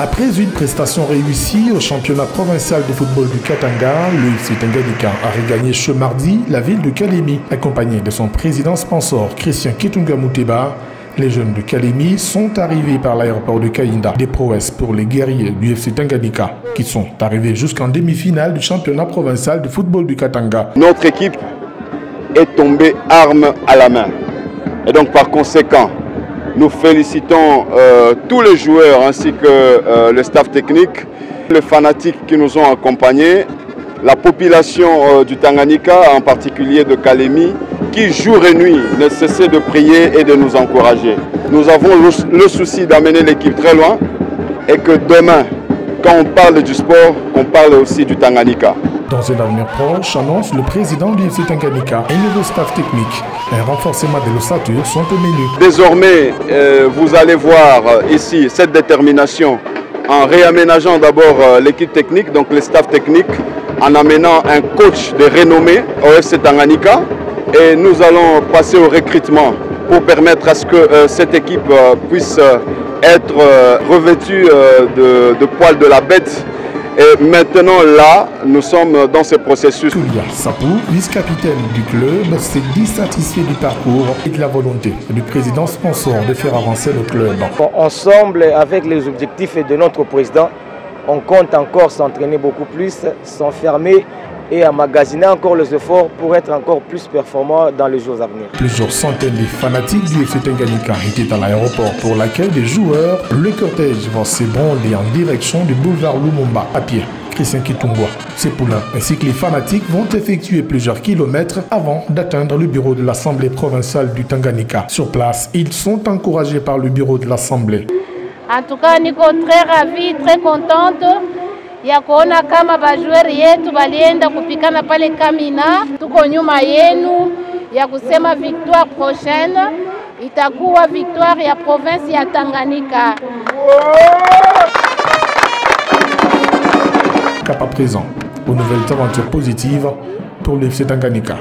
Après une prestation réussie au championnat provincial de football du Katanga, le FC Tanganyika a regagné ce mardi la ville de Kalemi. Accompagné de son président sponsor Christian Kitunga Mouteba, les jeunes de Kalemi sont arrivés par l'aéroport de Kainda. Des prouesses pour les guerriers du FC Tanganyika qui sont arrivés jusqu'en demi-finale du championnat provincial de football du Katanga. Notre équipe est tombée arme à la main. Et donc par conséquent, nous félicitons tous les joueurs ainsi que le staff technique, les fanatiques qui nous ont accompagnés, la population du Tanganyika, en particulier de Kalemi, qui jour et nuit ne cessait de prier et de nous encourager. Nous avons le souci d'amener l'équipe très loin et que demain, quand on parle du sport, on parle aussi du Tanganyika. Dans un avenir proche, annonce le président du FC Tanganyika, un nouveau staff technique. Un renforcement de l'ossature sont au menu. Désormais, vous allez voir ici cette détermination en réaménageant d'abord l'équipe technique, donc le staff technique, en amenant un coach de renommée au FC Tanganyika. Et nous allons passer au recrutement pour permettre à ce que cette équipe puisse être revêtue de poils de la bête. Et maintenant, là, nous sommes dans ce processus. Toulia Sapou, vice-capitaine du club, s'est dissatisfait du parcours et de la volonté du président sponsor de faire avancer le club. Ensemble, avec les objectifs de notre président, on compte encore s'entraîner beaucoup plus, s'enfermer et emmagasiner encore les efforts pour être encore plus performants dans les jours à venir. Plusieurs centaines de fanatiques du FC Tanganyika étaient à l'aéroport pour l'accueil des joueurs. Le cortège va s'ébranler en direction du boulevard Lumumba à pied. Christian Kitunga, ses poulains ainsi que les fanatiques vont effectuer plusieurs kilomètres avant d'atteindre le bureau de l'Assemblée provinciale du Tanganyika. Sur place, ils sont encouragés par le bureau de l'Assemblée. En tout cas, Nico, très ravie, très contente ya kuona kama bajueri yetu balienda kupikana pale Kamina. Tuko nyuma yenu ya kusema victoire prochaine itakuwa victoire ya province ya Tanganyika. Cap à présent, aux nouvelles aventures positives pour le FC Tanganyika.